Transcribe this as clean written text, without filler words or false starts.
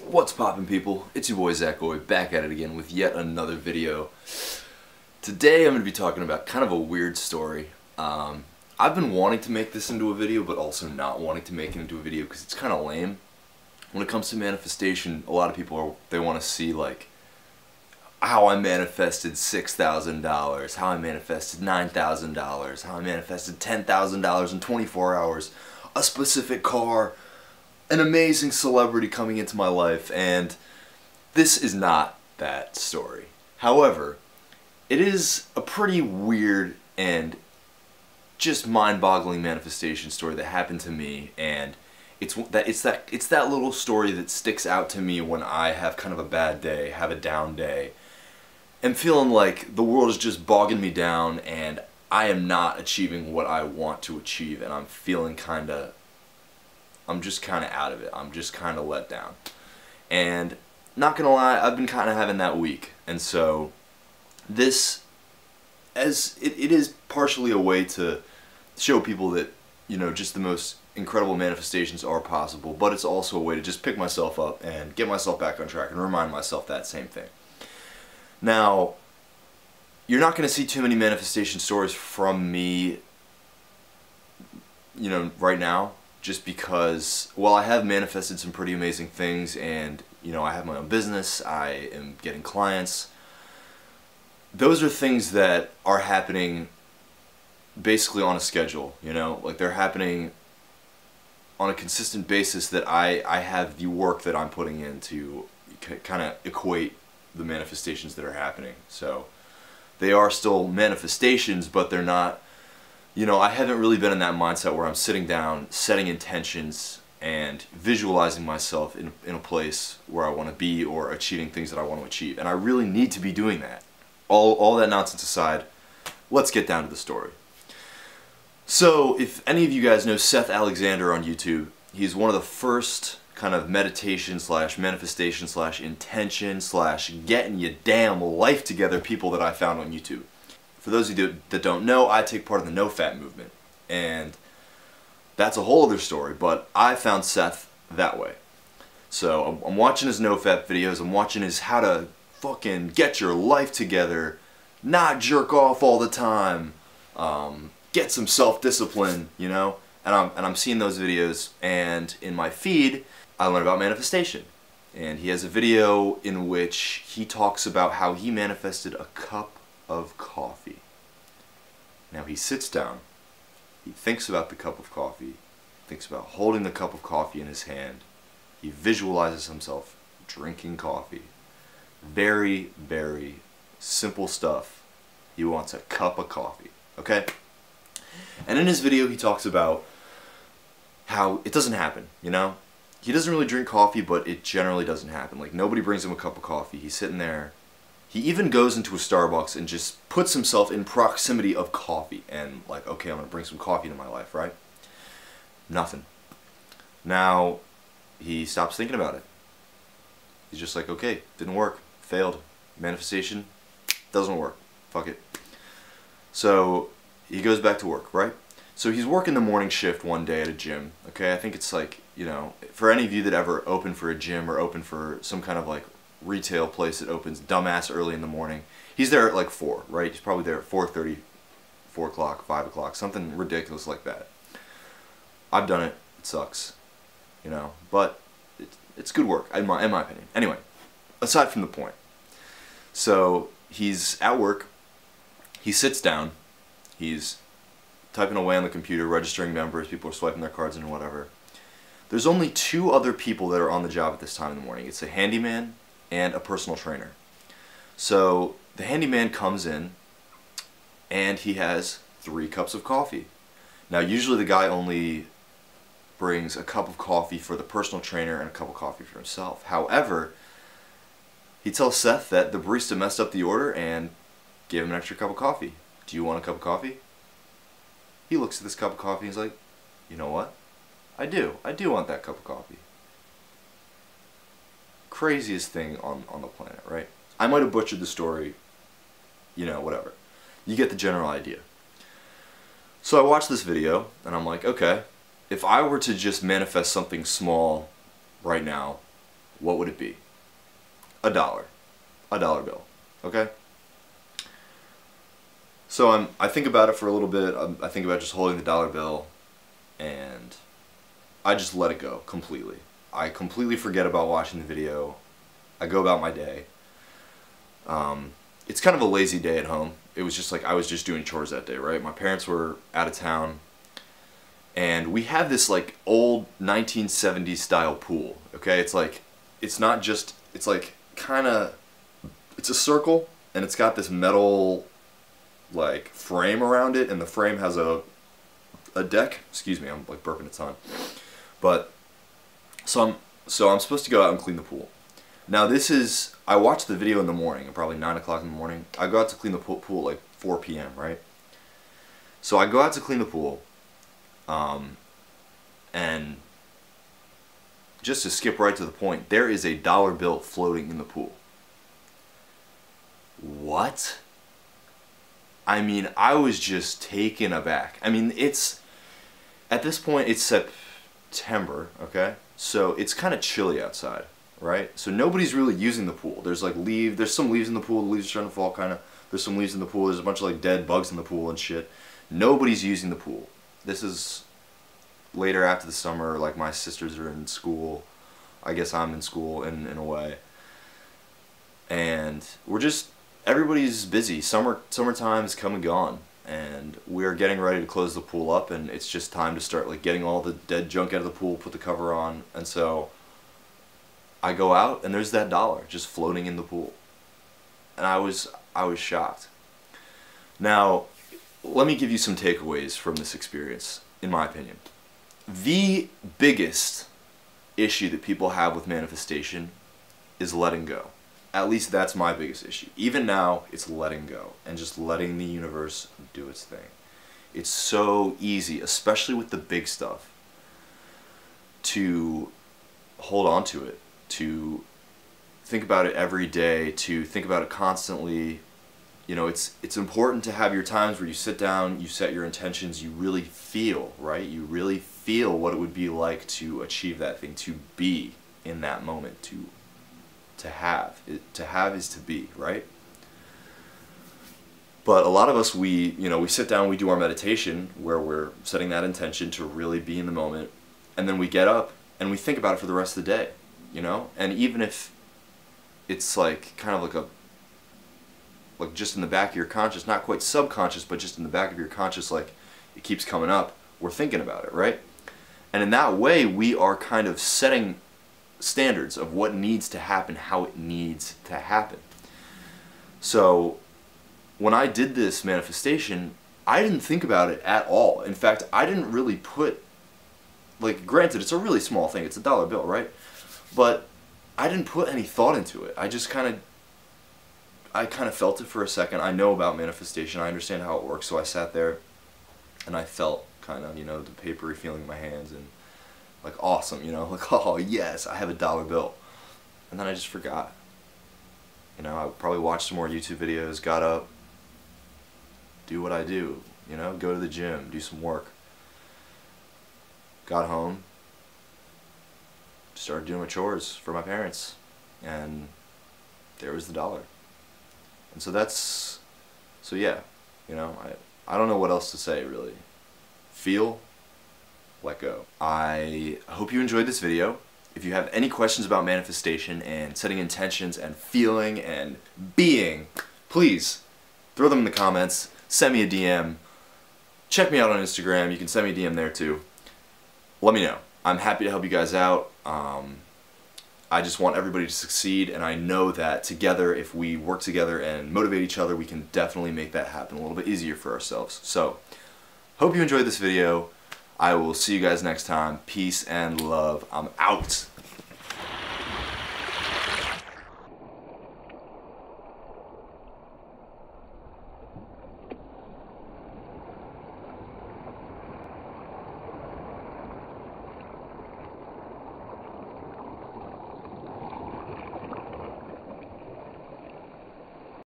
What's poppin', people? It's your boy Zach Oy, back at it again with yet another video. Today I'm going to be talking about kind of a weird story. I've been wanting to make this into a video, but also not wanting to make it into a video because it's kind of lame. When it comes to manifestation, a lot of people they want to see like how I manifested $6,000, how I manifested $9,000, how I manifested $10,000 in 24 hours, a specific car, an amazing celebrity coming into my life, and this is not that story. However, it is a pretty weird and just mind-boggling manifestation story that happened to me, and it's that little story that sticks out to me when I have kind of a bad day, have a down day, and feeling like the world is just bogging me down and I am not achieving what I want to achieve, and I'm feeling I'm just kind of out of it. I'm just kind of let down. And not gonna lie, I've been kind of having that week. And so this, as it is partially a way to show people that, you know, just the most incredible manifestations are possible, but it's also a way to just pick myself up and get myself back on track and remind myself that same thing. Now, you're not going to see too many manifestation stories from me, you know, right now, just because, well, I have manifested some pretty amazing things, and, you know, I have my own business, I am getting clients. Those are things that are happening basically on a schedule, you know, like they're happening on a consistent basis, that I have the work that I'm putting in to kind of equate the manifestations that are happening. So they are still manifestations, but they're not, you know, I haven't really been in that mindset where I'm sitting down, setting intentions, and visualizing myself in a place where I want to be or achieving things that I want to achieve. And I really need to be doing that. All that nonsense aside, let's get down to the story. So, if any of you guys know Seth Alexander on YouTube, he's one of the first kind of meditation slash manifestation slash intention slash getting your damn life together people that I found on YouTube. For those of you that don't know, I take part in the no-fat movement, and that's a whole other story, but I found Seth that way. So I'm watching his no-fat videos, I'm watching his how to fucking get your life together, not jerk off all the time, get some self-discipline, you know, and I'm seeing those videos, and in my feed I learn about manifestation. And he has a video in which he talks about how he manifested a cup of coffee. Now he sits down, he thinks about the cup of coffee, thinks about holding the cup of coffee in his hand, he visualizes himself drinking coffee. Very, very simple stuff. He wants a cup of coffee, okay? And in his video he talks about how it doesn't happen, you know? He doesn't really drink coffee, but it generally doesn't happen. Like, nobody brings him a cup of coffee. He's sitting there. He even goes into a Starbucks and just puts himself in proximity of coffee and like, okay, I'm going to bring some coffee into my life, right? Nothing. Now, he stops thinking about it. He's just like, okay, didn't work, failed. Manifestation, doesn't work, fuck it. So, he goes back to work, right? So he's working the morning shift one day at a gym, okay? I think it's like, you know, for any of you that ever open for a gym or open for some kind of like retail place that opens dumbass early in the morning, he's there at like 4, right? He's probably there at 4:30, 4 o'clock, 5 o'clock, something ridiculous like that. I've done it. It sucks, you know, but it's good work, in my opinion. Anyway, aside from the point. So he's at work, he sits down, he's typing away on the computer, registering members, people are swiping their cards in and whatever. There's only 2 other people that are on the job at this time in the morning. It's a handyman and a personal trainer. So the handyman comes in and he has 3 cups of coffee. Now usually the guy only brings a cup of coffee for the personal trainer and a cup of coffee for himself. However, he tells Seth that the barista messed up the order and gave him an extra cup of coffee. Do you want a cup of coffee? He looks at this cup of coffee and he's like, you know what? I do want that cup of coffee. Craziest thing on the planet, right? I might have butchered the story, you know, whatever. You get the general idea. So I watched this video and I'm like, okay, if I were to just manifest something small right now, what would it be? A dollar. A dollar bill. Okay? So I think about it for a little bit. I think about just holding the dollar bill, and I just let it go completely. I completely forget about watching the video. I go about my day. It's kind of a lazy day at home. It was just like I was just doing chores that day, right? My parents were out of town, and we have this like old 1970s style pool. Okay, it's like, it's not just, it's like kind of, it's a circle, and it's got this metal like frame around it, and the frame has a deck. Excuse me, I'm like burping a ton. But so I'm supposed to go out and clean the pool. Now this is, I watched the video in the morning, probably 9 o'clock in the morning. I go out to clean the pool at like 4 p.m., right? So I go out to clean the pool, and just to skip right to the point, there is a dollar bill floating in the pool. What? I mean, I was just taken aback. I mean, at this point, it's September, okay? So it's kind of chilly outside, right? So nobody's really using the pool. There's like there's some leaves in the pool, the leaves are starting to fall kind of. There's some leaves in the pool, there's a bunch of like dead bugs in the pool and shit. Nobody's using the pool. This is later after the summer, like my sisters are in school. I guess I'm in school in a way. And everybody's busy. Summertime's come and gone, and we're getting ready to close the pool up, and it's just time to start like getting all the dead junk out of the pool, put the cover on. And so I go out, and there's that dollar just floating in the pool, and I was shocked. Now, let me give you some takeaways from this experience, in my opinion. The biggest issue that people have with manifestation is letting go. At least that's my biggest issue. Even now, it's letting go and just letting the universe do its thing. It's so easy, especially with the big stuff, to hold on to it, to think about it every day, to think about it constantly. You know, it's important to have your times where you sit down, you set your intentions, you really feel, right? You really feel what it would be like to achieve that thing, to be in that moment, to have. To have is to be, right? But a lot of us, we sit down, we do our meditation where we're setting that intention to really be in the moment, and then we get up and we think about it for the rest of the day, you know? And even if it's like kind of like just in the back of your conscious, not quite subconscious, but just in the back of your conscious, like it keeps coming up, we're thinking about it, right? And in that way, we are kind of setting standards of what needs to happen, how it needs to happen. So when I did this manifestation, I didn't think about it at all. In fact, I didn't really put, like, granted, it's a really small thing, it's a dollar bill, right? But I didn't put any thought into it. I kind of felt it for a second. I know about manifestation, I understand how it works, so I sat there and I felt kind of, the papery feeling in my hands, and like awesome, like, oh yes, I have a dollar bill. And then I just forgot. I probably watched some more YouTube videos, got up, do what I do, go to the gym, do some work. Got home, started doing my chores for my parents, and there was the dollar. And so yeah, I don't know what else to say really. Feel, let go. I hope you enjoyed this video. If you have any questions about manifestation and setting intentions and feeling and being, please throw them in the comments, send me a DM, check me out on Instagram, you can send me a DM there too. Let me know. I'm happy to help you guys out. I just want everybody to succeed, and I know that together, if we work together and motivate each other, we can definitely make that happen a little bit easier for ourselves. So, hope you enjoyed this video. I will see you guys next time. Peace and love. I'm out.